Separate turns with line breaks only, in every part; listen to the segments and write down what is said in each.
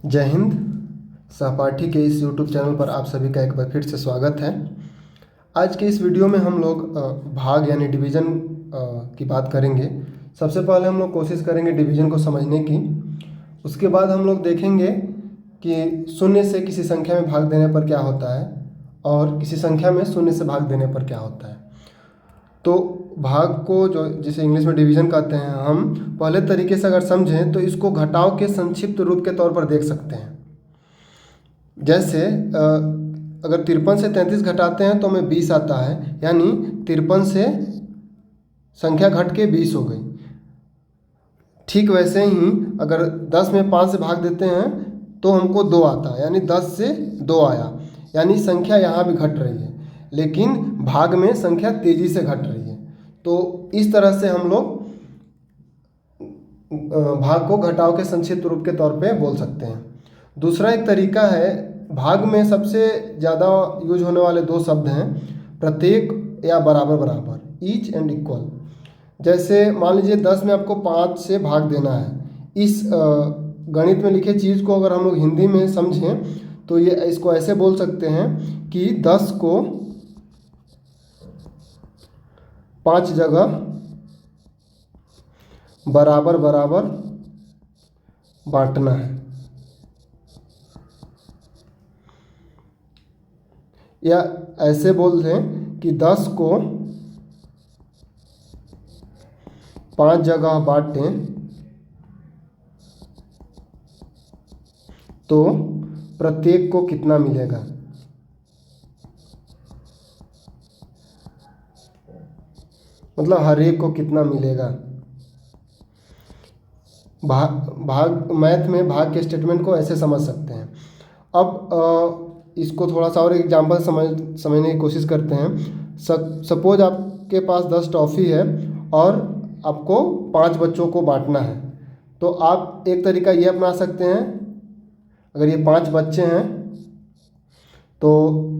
जय हिंद। सहपाठी के इस YouTube चैनल पर आप सभी का एक बार फिर से स्वागत है। आज के इस वीडियो में हम लोग भाग यानी डिवीज़न की बात करेंगे। सबसे पहले हम लोग कोशिश करेंगे डिवीज़न को समझने की। उसके बाद हम लोग देखेंगे कि शून्य से किसी संख्या में भाग देने पर क्या होता है और किसी संख्या में शून्य से भाग देने पर क्या होता है। तो भाग को जो जिसे इंग्लिश में डिवीज़न कहते हैं, हम पहले तरीके से अगर समझें तो इसको घटाव के संक्षिप्त रूप के तौर पर देख सकते हैं। जैसे अगर 53 से 33 घटाते हैं तो हमें 20 आता है, यानी 53 से संख्या घट के 20 हो गई। ठीक वैसे ही अगर 10 में 5 से भाग देते हैं तो हमको 2 आता है, यानी 10 से 2 आया, यानी संख्या यहाँ भी घट रही है, लेकिन भाग में संख्या तेज़ी से घट रही है। तो इस तरह से हम लोग भाग को घटाव के संक्षिप्त रूप के तौर पे बोल सकते हैं। दूसरा एक तरीका है, भाग में सबसे ज़्यादा यूज होने वाले दो शब्द हैं प्रत्येक या बराबर बराबर, ईच एंड इक्वल। जैसे मान लीजिए 10 में आपको 5 से भाग देना है। इस गणित में लिखे चीज़ को अगर हम लोग हिंदी में समझें तो ये इसको ऐसे बोल सकते हैं कि 10 को 5 जगह बराबर बराबर बांटना है, या ऐसे बोल दें कि 10 को 5 जगह बांटें तो प्रत्येक को कितना मिलेगा। मतलब हर एक को कितना मिलेगा। भाग मैथ में भाग के स्टेटमेंट को ऐसे समझ सकते हैं। अब इसको थोड़ा सा और एग्जांपल समझने की कोशिश करते हैं। सपोज आपके पास 10 टॉफ़ी है और आपको 5 बच्चों को बांटना है, तो आप एक तरीका ये अपना सकते हैं। अगर ये 5 बच्चे हैं तो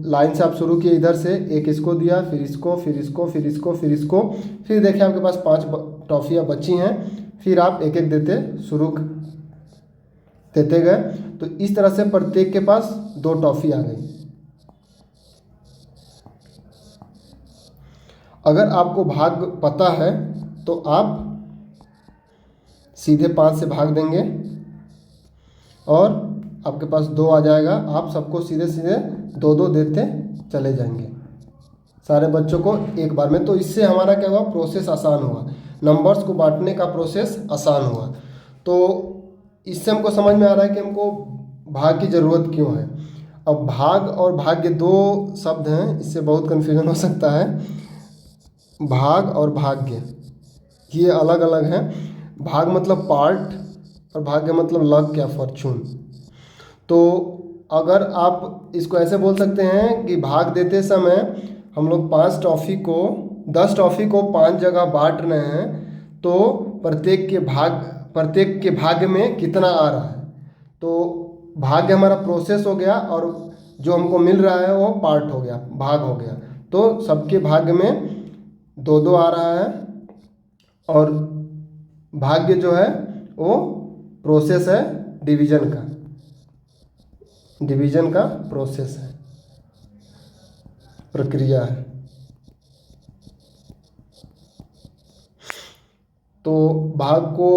लाइन से आप शुरू किए, इधर से एक इसको दिया, फिर इसको, फिर इसको, फिर इसको, फिर इसको, फिर देखिए आपके पास 5 टॉफ़ियाँ बची हैं, फिर आप एक एक देते गए। तो इस तरह से प्रत्येक के पास 2 टॉफ़ी आ गई। अगर आपको भाग पता है तो आप सीधे 5 से भाग देंगे और आपके पास 2 आ जाएगा। आप सबको सीधे सीधे 2-2 देते चले जाएंगे, सारे बच्चों को एक बार में। तो इससे हमारा क्या हुआ, प्रोसेस आसान हुआ, नंबर्स को बांटने का प्रोसेस आसान हुआ। तो इससे हमको समझ में आ रहा है कि हमको भाग की ज़रूरत क्यों है। अब भाग और भाग्य दो शब्द हैं, इससे बहुत कन्फ्यूजन हो सकता है। भाग और भाग्य ये अलग अलग हैं। भाग मतलब पार्ट और भाग्य मतलब लक या फॉर्चून। तो अगर आप इसको ऐसे बोल सकते हैं कि भाग देते समय हम लोग 10 टॉफ़ी को 5 जगह बांट रहे हैं, तो प्रत्येक के भाग्य में कितना आ रहा है। तो भाग्य हमारा प्रोसेस हो गया और जो हमको मिल रहा है वो पार्ट हो गया, भाग हो गया। तो सबके भाग्य में 2-2 आ रहा है और भाग्य जो है वो प्रोसेस है डिवीज़न का प्रोसेस है, प्रक्रिया है। तो भाग को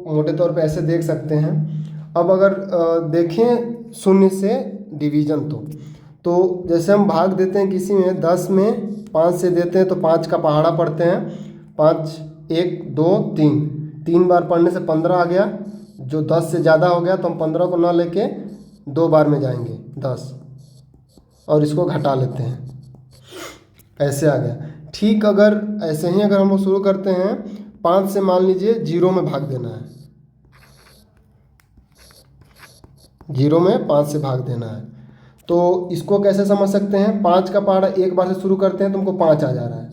मोटे तौर पे ऐसे देख सकते हैं। अब अगर देखें शून्य से डिवीज़न, तो जैसे हम भाग देते हैं किसी में, 10 में 5 से देते हैं तो 5 का पहाड़ा पढ़ते हैं। 5 1 2 3 बार पढ़ने से 15 आ गया। जो 10 से ज़्यादा हो गया तो हम 15 को ना लेके 2 बार में जाएंगे 10 और इसको घटा लेते हैं, ऐसे आ गया। ठीक अगर ऐसे ही अगर हम लोग शुरू करते हैं 5 से, मान लीजिए 0 में भाग देना है, 0 में 5 से भाग देना है, तो इसको कैसे समझ सकते हैं। 5 का पहाड़ा एक बार से शुरू करते हैं तो हमको 5 आ जा रहा है,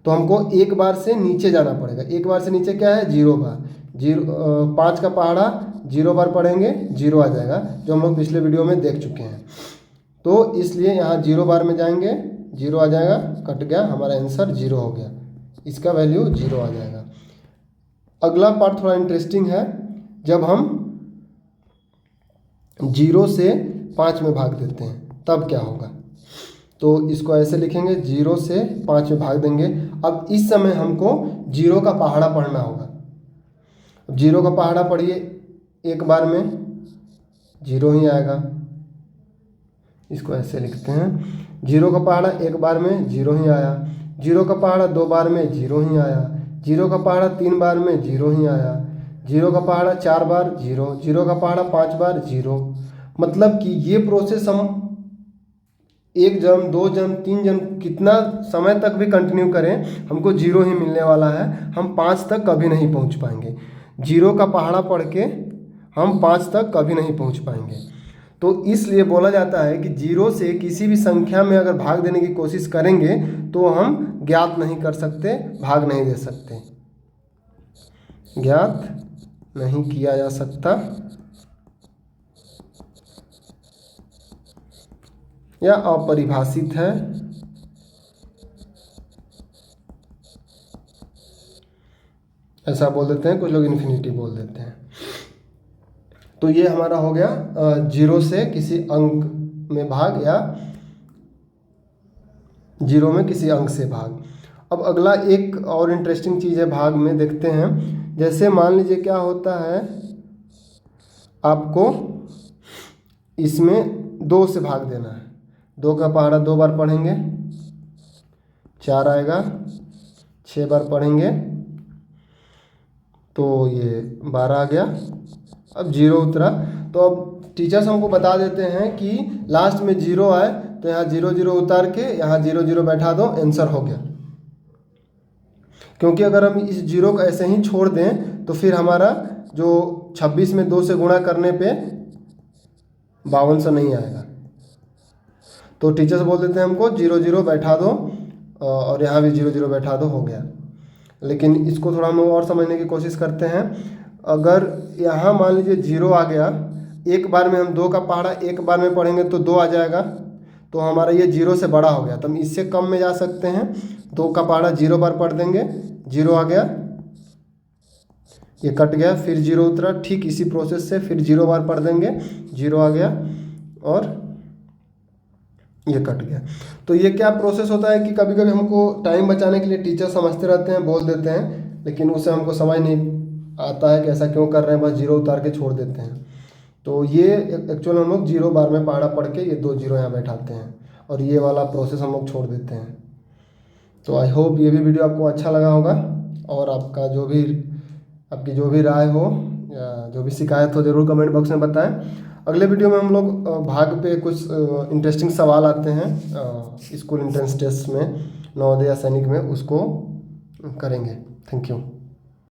तो हमको एक बार से नीचे जाना पड़ेगा। एक बार से नीचे क्या है, 0 बार। 5 का पहाड़ा 0 बार पढ़ेंगे, 0 आ जाएगा, जो हम लोग पिछले वीडियो में देख चुके हैं। तो इसलिए यहाँ 0 बार में जाएंगे, 0 आ जाएगा, कट गया, हमारा आंसर 0 हो गया, इसका वैल्यू 0 आ जाएगा। अगला पार्ट थोड़ा इंटरेस्टिंग है। जब हम 0 से 5 में भाग देते हैं तब क्या होगा। तो इसको ऐसे लिखेंगे, 0 से 5 में भाग देंगे। अब इस समय हमको 0 का पहाड़ा पढ़ना होगा। 0 का पहाड़ा पढ़िए, एक बार में 0 ही आएगा। इसको ऐसे लिखते हैं, 0 का पहाड़ा एक बार में 0 ही आया, 0 का पहाड़ा 2 बार में 0 ही आया, 0 का पहाड़ा 3 बार में 0 ही आया, 0 का पहाड़ा 4 बार 0, 0 का पहाड़ा 5 बार 0। मतलब कि ये प्रोसेस हम 1 जन्म 2 जन्म 3 जन्म कितना समय तक भी कंटिन्यू करें, हमको 0 ही मिलने वाला है। हम 5 तक कभी नहीं पहुंच पाएंगे। 0 का पहाड़ा पढ़ के हम 5 तक कभी नहीं पहुंच पाएंगे। तो इसलिए बोला जाता है कि 0 से किसी भी संख्या में अगर भाग देने की कोशिश करेंगे तो हम ज्ञात नहीं कर सकते, भाग नहीं दे सकते, ज्ञात नहीं किया जा सकता या अपरिभाषित है, ऐसा बोल देते हैं। कुछ लोग इन्फिनिटी बोल देते हैं। तो ये हमारा हो गया 0 से किसी अंक में भाग या 0 में किसी अंक से भाग। अब अगला एक और इंटरेस्टिंग चीज़ है भाग में, देखते हैं। जैसे मान लीजिए क्या होता है, आपको इसमें 2 से भाग देना है। 2 का पहाड़ा 2 बार पढ़ेंगे 4 आएगा, 6 बार पढ़ेंगे तो ये 12 आ गया। अब 0 उतरा, तो अब टीचर्स हमको बता देते हैं कि लास्ट में 0 आए तो यहाँ 0 0 उतार के यहाँ 0 0 बैठा दो, आंसर हो गया। क्योंकि अगर हम इस 0 को ऐसे ही छोड़ दें तो फिर हमारा जो 26 में 2 से गुणा करने पे 5200 नहीं आएगा। तो टीचर्स बोल देते हैं हमको 0 0 बैठा दो और यहाँ भी 0 0 बैठा दो, हो गया। लेकिन इसको थोड़ा हम और समझने की कोशिश करते हैं। अगर यहाँ मान लीजिए 0 आ गया, एक बार में हम 2 का पहाड़ा एक बार में पढ़ेंगे तो 2 आ जाएगा, तो हमारा ये 0 से बड़ा हो गया। तो हम इससे कम में जा सकते हैं। 2 का पहाड़ा 0 बार पढ़ देंगे, 0 आ गया, ये कट गया, फिर 0 उतरा। ठीक इसी प्रोसेस से फिर 0 बार पढ़ देंगे, 0 आ गया और ये कट गया। तो ये क्या प्रोसेस होता है कि कभी कभी हमको टाइम बचाने के लिए टीचर समझते रहते हैं, बोल देते हैं, लेकिन उसे हमको समझ नहीं आता है कि ऐसा क्यों कर रहे हैं, बस 0 उतार के छोड़ देते हैं। तो ये एक्चुअल हम लोग 0 बार में पहाड़ा पढ़ के ये 2 0 यहाँ बैठाते हैं और ये वाला प्रोसेस हम लोग छोड़ देते हैं। तो आई होप ये भी वीडियो आपको अच्छा लगा होगा और आपकी जो भी राय हो या जो भी शिकायत हो ज़रूर कमेंट बॉक्स में बताएं। अगले वीडियो में हम लोग भाग पे कुछ इंटरेस्टिंग सवाल आते हैं स्कूल एंट्रेंस टेस्ट में, नवोदय या सैनिक में, उसको करेंगे। Thank you.